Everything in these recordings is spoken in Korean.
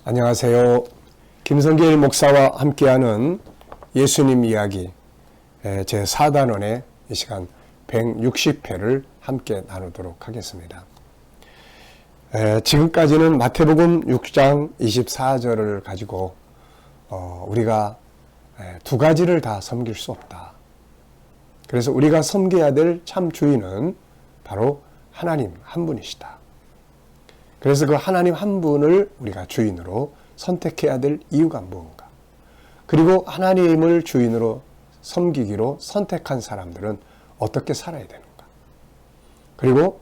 안녕하세요. 김성길 목사와 함께하는 예수님 이야기 제4단원의 이 시간 160회를 함께 나누도록 하겠습니다. 지금까지는 마태복음 6장 24절을 가지고 우리가 두 가지를 다 섬길 수 없다. 그래서 우리가 섬겨야 될 참 주인은 바로 하나님 한 분이시다. 그래서 그 하나님 한 분을 우리가 주인으로 선택해야 될 이유가 무엇인가? 그리고 하나님을 주인으로 섬기기로 선택한 사람들은 어떻게 살아야 되는가? 그리고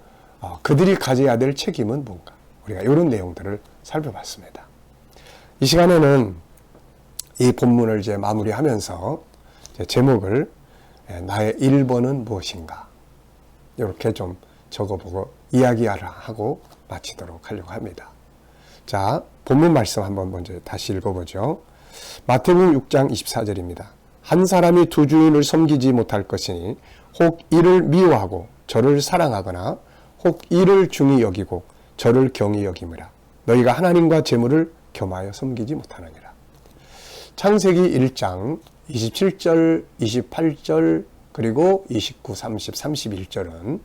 그들이 가져야 될 책임은 뭔가? 우리가 이런 내용들을 살펴봤습니다. 이 시간에는 이 본문을 이제 마무리하면서 이제 제목을 나의 1번은 무엇인가? 이렇게 좀 적어보고 이야기하고 마치도록 하려고 합니다. 자, 본문 말씀 한번 먼저 다시 읽어보죠. 마태복음 6장 24절입니다. 한 사람이 두 주인을 섬기지 못할 것이니 혹 이를 미워하고 저를 사랑하거나 혹 이를 중히 여기고 저를 경히 여김이라. 너희가 하나님과 재물을 겸하여 섬기지 못하느니라. 창세기 1장 27절, 28절, 그리고 29, 30, 31절은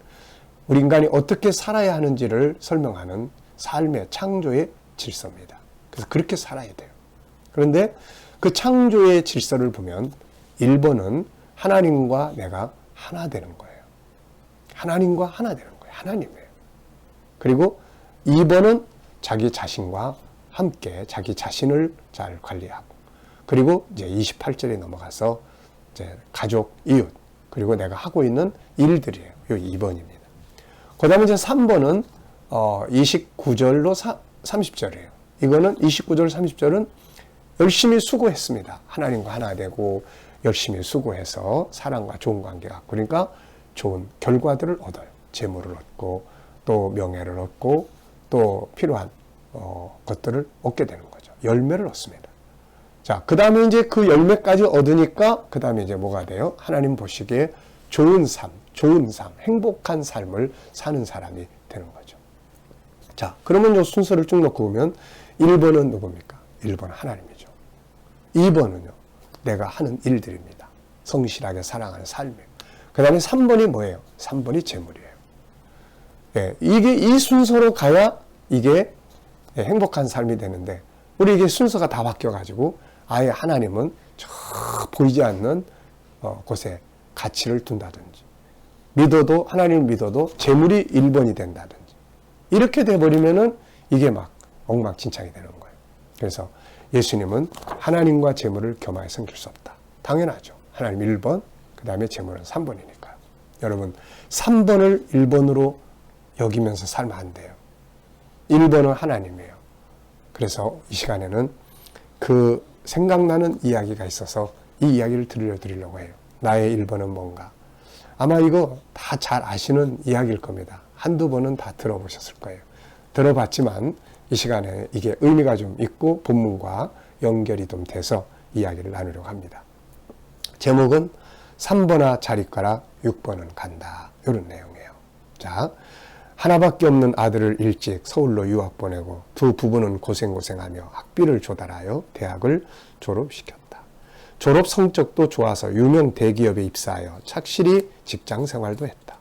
우리 인간이 어떻게 살아야 하는지를 설명하는 삶의 창조의 질서입니다. 그래서 그렇게 살아야 돼요. 그런데 그 창조의 질서를 보면 1번은 하나님과 내가 하나 되는 거예요. 하나님과 하나 되는 거예요. 하나님이에요. 그리고 2번은 자기 자신과 함께 자기 자신을 잘 관리하고, 그리고 이제 28절에 넘어가서 이제 가족, 이웃, 그리고 내가 하고 있는 일들이에요. 이 2번입니다. 그 다음에 이제 3번은 29절로 30절이에요. 이거는 29절, 30절은 열심히 수고했습니다. 하나님과 하나 되고 열심히 수고해서 사랑과 좋은 관계 갖고, 그러니까 좋은 결과들을 얻어요. 재물을 얻고 또 명예를 얻고 또 필요한 것들을 얻게 되는 거죠. 열매를 얻습니다. 자, 그 다음에 이제 그 열매까지 얻으니까 그 다음에 이제 뭐가 돼요? 하나님 보시기에 좋은 삶, 행복한 삶을 사는 사람이 되는 거죠. 자, 그러면 이 순서를 쭉 놓고 보면 1번은 누굽니까? 1번은 하나님이죠. 2번은요, 내가 하는 일들입니다. 성실하게 사랑하는 삶이에요. 그 다음에 3번이 뭐예요? 3번이 재물이에요. 이게 이 순서로 가야 이게 행복한 삶이 되는데, 우리 이게 순서가 다 바뀌어가지고 아예 하나님은 저 보이지 않는 곳에 가치를 둔다든지, 하나님을 믿어도 재물이 1번이 된다든지, 이렇게 돼버리면은 이게 막 엉망진창이 되는 거예요. 그래서 예수님은 하나님과 재물을 겸하여 섬길 수 없다. 당연하죠. 하나님 1번, 그 다음에 재물은 3번이니까요. 여러분, 3번을 1번으로 여기면서 살면 안 돼요. 1번은 하나님이에요. 그래서 이 시간에는 그 생각나는 이야기가 있어서 이 이야기를 들려드리려고 해요. 나의 1번은 뭔가? 아마 이거 다 잘 아시는 이야기일 겁니다. 한두 번은 다 들어보셨을 거예요. 들어봤지만 이 시간에 이게 의미가 좀 있고 본문과 연결이 좀 돼서 이야기를 나누려고 합니다. 제목은 3번아 자리가라 6번은 간다. 이런 내용이에요. 자, 하나밖에 없는 아들을 일찍 서울로 유학 보내고 두 부부는 고생하며 학비를 조달하여 대학을 졸업시켰다. 졸업 성적도 좋아서 유명 대기업에 입사하여 착실히 직장 생활도 했다.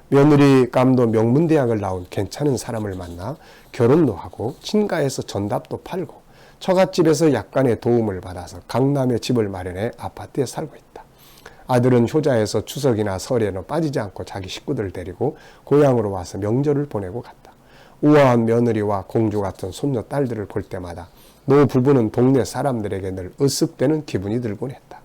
며느리감도 명문대학을 나온 괜찮은 사람을 만나 결혼도 하고 친가에서 전답도 팔고 처갓집에서 약간의 도움을 받아서 강남에 집을 마련해 아파트에 살고 있다. 아들은 효자에서 추석이나 설에는 빠지지 않고 자기 식구들 데리고 고향으로 와서 명절을 보내고 갔다. 우아한 며느리와 공주 같은 손녀 딸들을 볼 때마다 노 부부는 동네 사람들에게 늘 으쓱대는 기분이 들곤 했다.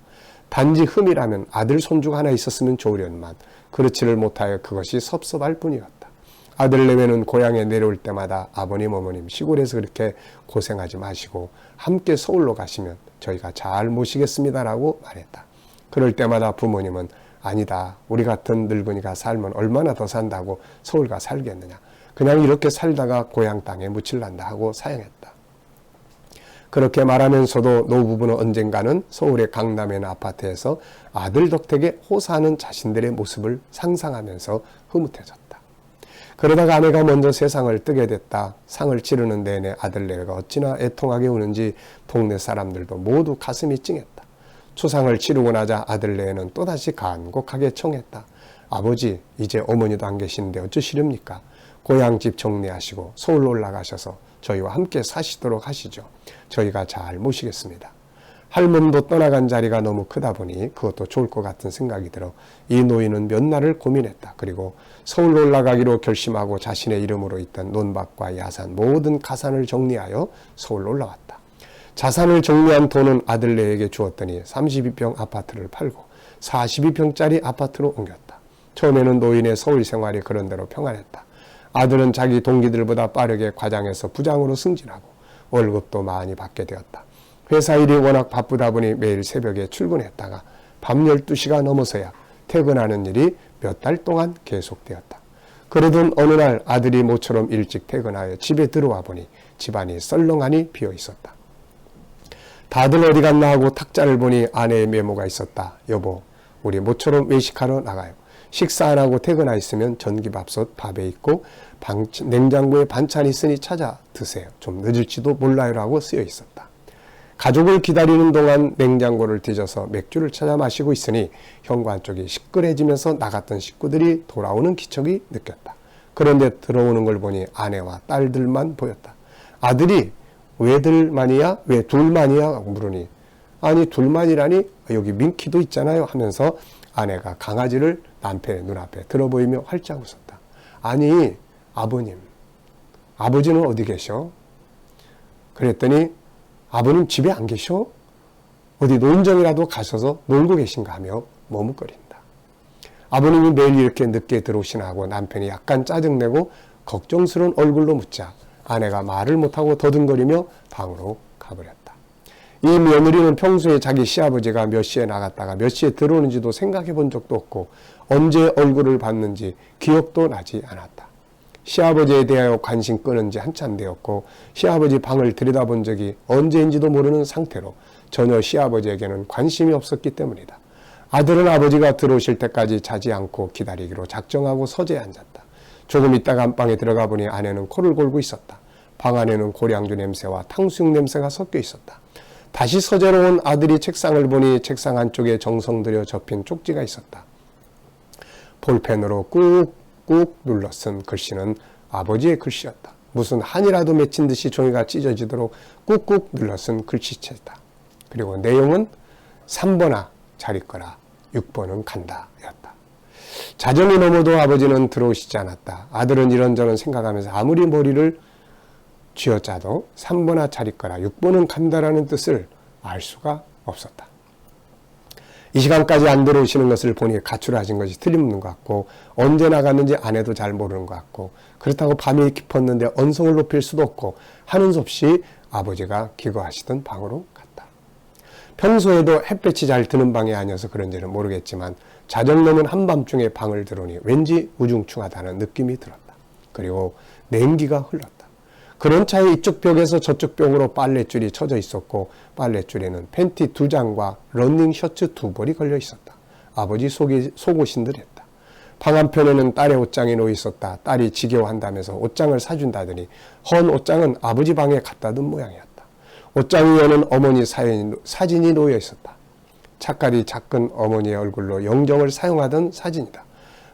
단지 흠이라면 아들 손주가 하나 있었으면 좋으련만 그렇지를 못하여 그것이 섭섭할 뿐이었다. 아들 내외는 고향에 내려올 때마다 아버님 어머님 시골에서 그렇게 고생하지 마시고 함께 서울로 가시면 저희가 잘 모시겠습니다라고 말했다. 그럴 때마다 부모님은 아니다. 우리 같은 늙은이가 살면 얼마나 더 산다고 서울 가 살겠느냐. 그냥 이렇게 살다가 고향 땅에 묻힐란다 하고 사양했다. 그렇게 말하면서도 노부부는 언젠가는 서울의 강남의 아파트에서 아들 덕택에 호사하는 자신들의 모습을 상상하면서 흐뭇해졌다. 그러다가 아내가 먼저 세상을 뜨게 됐다. 상을 치르는 내내 아들 레위가 어찌나 애통하게 우는지 동네 사람들도 모두 가슴이 찡했다. 초상을 치르고 나자 아들 레위는 또다시 간곡하게 청했다. 아버지, 이제 어머니도 안 계시는데 어쩌시렵니까? 고향집 정리하시고 서울로 올라가셔서 저희와 함께 사시도록 하시죠. 저희가 잘 모시겠습니다. 할멈도 떠나간 자리가 너무 크다 보니 그것도 좋을 것 같은 생각이 들어 이 노인은 몇 날을 고민했다. 그리고 서울로 올라가기로 결심하고 자신의 이름으로 있던 논밭과 야산 모든 가산을 정리하여 서울로 올라왔다. 자산을 정리한 돈은 아들 레위에게 주었더니 32평 아파트를 팔고 42평짜리 아파트로 옮겼다. 처음에는 노인의 서울 생활이 그런대로 평안했다. 아들은 자기 동기들보다 빠르게 과장해서 부장으로 승진하고 월급도 많이 받게 되었다. 회사 일이 워낙 바쁘다 보니 매일 새벽에 출근했다가 밤 12시가 넘어서야 퇴근하는 일이 몇 달 동안 계속되었다. 그러던 어느 날 아들이 모처럼 일찍 퇴근하여 집에 들어와 보니 집안이 썰렁하니 비어 있었다. 다들 어디 갔나 하고 탁자를 보니 아내의 메모가 있었다. 여보, 우리 모처럼 외식하러 나가요. 식사 안 하고 퇴근하였으면 전기밥솥 밥에 있고 냉장고에 반찬 있으니 찾아 드세요. 좀 늦을지도 몰라요라고 쓰여 있었다. 가족을 기다리는 동안 냉장고를 뒤져서 맥주를 찾아 마시고 있으니 현관 쪽이 시끌해지면서 나갔던 식구들이 돌아오는 기척이 느꼈다. 그런데 들어오는 걸 보니 아내와 딸들만 보였다. 아들이 왜 둘만이야? 왜 둘만이야? 물으니 아니 둘만이라니 여기 민키도 있잖아요 하면서 아내가 강아지를 남편의 눈앞에 들어보이며 활짝 웃었다. 아니 아버님, 아버지는 어디 계셔? 그랬더니 아버님 집에 안 계셔? 어디 논정이라도 가셔서 놀고 계신가 하며 머뭇거린다. 아버님이 매일 이렇게 늦게 들어오시나 하고 남편이 약간 짜증내고 걱정스러운 얼굴로 묻자 아내가 말을 못하고 더듬거리며 방으로 가버렸다. 이 며느리는 평소에 자기 시아버지가 몇 시에 나갔다가 몇 시에 들어오는지도 생각해 본 적도 없고 언제 얼굴을 봤는지 기억도 나지 않았다. 시아버지에 대하여 관심 끄는 지 한참 되었고 시아버지 방을 들여다본 적이 언제인지도 모르는 상태로 전혀 시아버지에게는 관심이 없었기 때문이다. 아들은 아버지가 들어오실 때까지 자지 않고 기다리기로 작정하고 서재에 앉았다. 조금 있다가 안방에 들어가 보니 아내는 코를 골고 있었다. 방 안에는 고량주 냄새와 탕수육 냄새가 섞여 있었다. 다시 서재로 온 아들이 책상을 보니 책상 한쪽에 정성 들여 접힌 쪽지가 있었다. 볼펜으로 꾹꾹 눌러 쓴 글씨는 아버지의 글씨였다. 무슨 한이라도 맺힌 듯이 종이가 찢어지도록 꾹꾹 눌러 쓴 글씨체다. 그리고 내용은 3번아 잘 있거라 6번은 간다 였다. 자정이 넘어도 아버지는 들어오시지 않았다. 아들은 이런저런 생각하면서 아무리 머리를 쥐어짜도 3번아 잘 있거라 6번은 간다라는 뜻을 알 수가 없었다. 이 시간까지 안 들어오시는 것을 보니 가출하신 것이 틀림없는 것 같고 언제 나갔는지 아내도 잘 모르는 것 같고 그렇다고 밤이 깊었는데 언성을 높일 수도 없고 하는 수 없이 아버지가 기거하시던 방으로 갔다. 평소에도 햇볕이 잘 드는 방이 아니어서 그런지는 모르겠지만 자정 넘은 한밤중에 방을 들어오니 왠지 우중충하다는 느낌이 들었다. 그리고 냉기가 흘렀다. 그런 차에 이쪽 벽에서 저쪽 벽으로 빨랫줄이 쳐져 있었고 빨랫줄에는 팬티 2장과 러닝 셔츠 2벌이 걸려 있었다. 아버지 속옷인 듯 했다. 방 한편에는 딸의 옷장이 놓여 있었다. 딸이 지겨워한다면서 옷장을 사준다더니 헌 옷장은 아버지 방에 갖다 둔 모양이었다. 옷장 위에는 어머니 사진이 놓여 있었다. 착깔이 작은 어머니의 얼굴로 영정을 사용하던 사진이다.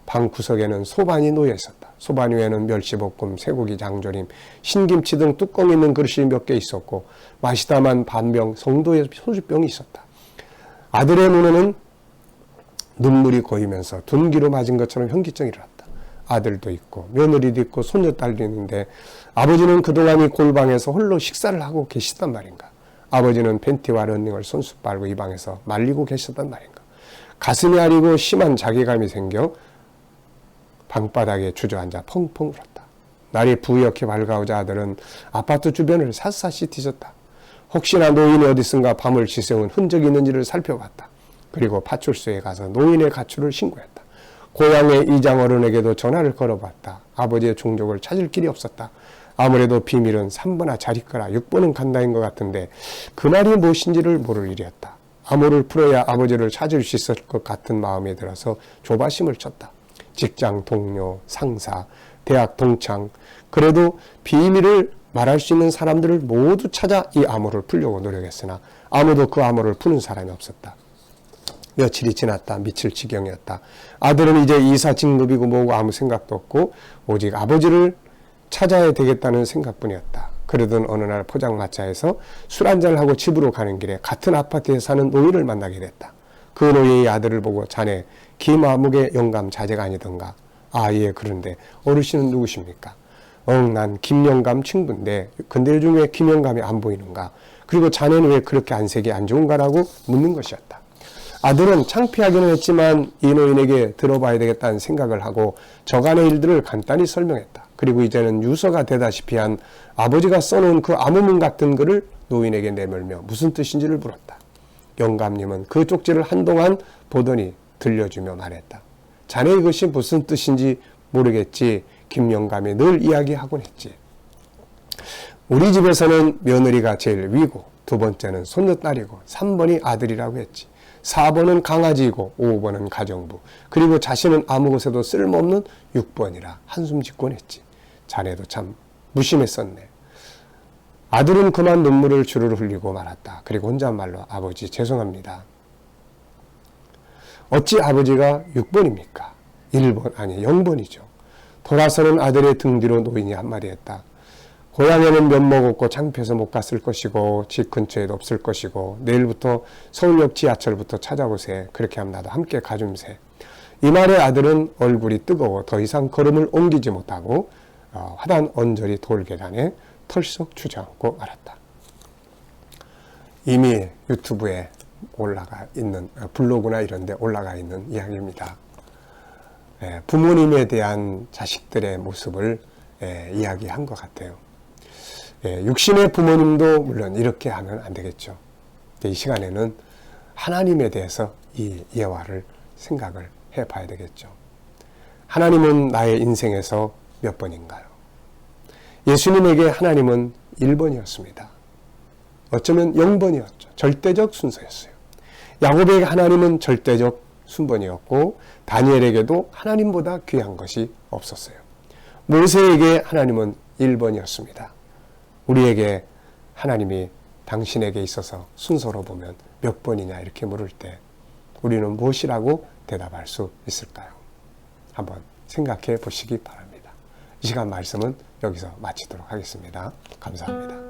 방 구석에는 소반이 놓여 있었다. 소반 위에는 멸치볶음, 쇠고기 장조림, 신김치 등 뚜껑 있는 그릇이 몇 개 있었고 마시다만 반병 성도의 소주병이 있었다. 아들의 눈에는 눈물이 고이면서 둔기로 맞은 것처럼 현기증이 일어났다. 아들도 있고 며느리도 있고 손녀딸도 있는데 아버지는 그동안 이 골방에서 홀로 식사를 하고 계시단 말인가. 아버지는 팬티와 러닝을 손수 빨고 이 방에서 말리고 계셨단 말인가. 가슴이 아리고 심한 자괴감이 생겨 방바닥에 주저앉아 펑펑 울었다. 날이 부옇게 밝아오자 아들은 아파트 주변을 샅샅이 뒤졌다. 혹시나 노인이 어디선가 밤을 지새운 흔적이 있는지를 살펴봤다. 그리고 파출소에 가서 노인의 가출을 신고했다. 고향의 이장 어른에게도 전화를 걸어봤다. 아버지의 종족을 찾을 길이 없었다. 아무래도 비밀은 3번아 잘 있거라 6번은 간다인 것 같은데 그 말이 무엇인지를 모를 일이었다. 암호를 풀어야 아버지를 찾을 수 있을 것 같은 마음에 들어서 조바심을 쳤다. 직장 동료, 상사, 대학 동창, 그래도 비밀을 말할 수 있는 사람들을 모두 찾아 이 암호를 풀려고 노력했으나 아무도 그 암호를 푸는 사람이 없었다. 며칠이 지났다. 미칠 지경이었다. 아들은 이제 이사 진급이고 뭐고 아무 생각도 없고 오직 아버지를 찾아야 되겠다는 생각뿐이었다. 그러던 어느 날 포장마차에서 술 한잔을 하고 집으로 가는 길에 같은 아파트에 사는 노인을 만나게 됐다. 그 노인의 아들을 보고 자네 김아무개 영감 자제가 아니던가. 아, 예, 그런데 어르신은 누구십니까? 난 김영감 친구인데 근데 요즘 왜 김영감이 안 보이는가? 그리고 자네는 왜 그렇게 안색이 안 좋은가라고 묻는 것이었다. 아들은 창피하기는 했지만 이 노인에게 들어봐야 되겠다는 생각을 하고 저간의 일들을 간단히 설명했다. 그리고 이제는 유서가 되다시피 한 아버지가 써놓은 그 암호문 같은 글을 노인에게 내밀며 무슨 뜻인지를 물었다. 영감님은 그 쪽지를 한동안 보더니 들려주며 말했다. 자네 이것이 무슨 뜻인지 모르겠지. 김영감이 늘 이야기하곤 했지. 우리 집에서는 며느리가 제일 위고 두 번째는 손녀딸이고 3번이 아들이라고 했지. 4번은 강아지이고 5번은 가정부, 그리고 자신은 아무 곳에도 쓸모없는 6번이라 한숨 짓곤 했지. 자네도 참 무심했었네. 아들은 그만 눈물을 주르르 흘리고 말았다. 그리고 혼잣말로 아버지 죄송합니다. 어찌 아버지가 6번입니까? 1번 아니 0번이죠. 돌아서는 아들의 등 뒤로 노인이 한마디 했다. 고향에는 면목 없고 창피해서 못 갔을 것이고 집 근처에도 없을 것이고 내일부터 서울역 지하철부터 찾아보세. 그렇게 하면 나도 함께 가줌세. 이 말에 아들은 얼굴이 뜨거워 더 이상 걸음을 옮기지 못하고 화단 언저리 돌계단에 털썩 주저앉고 말았다. 이미 유튜브에 올라가 있는 블로그나 이런 데 올라가 있는 이야기입니다. 부모님에 대한 자식들의 모습을 이야기한 것 같아요. 육신의 부모님도 물론 이렇게 하면 안 되겠죠. 이 시간에는 하나님에 대해서 이 예화를 생각을 해봐야 되겠죠. 하나님은 나의 인생에서 몇 번인가요? 예수님에게 하나님은 1번이었습니다. 어쩌면 0번이었죠. 절대적 순서였어요. 야곱에게 하나님은 절대적 순번이었고 다니엘에게도 하나님보다 귀한 것이 없었어요. 모세에게 하나님은 1번이었습니다. 우리에게 하나님이 당신에게 있어서 순서로 보면 몇 번이냐 이렇게 물을 때 우리는 무엇이라고 대답할 수 있을까요? 한번 생각해 보시기 바랍니다. 이 시간 말씀은 여기서 마치도록 하겠습니다. 감사합니다.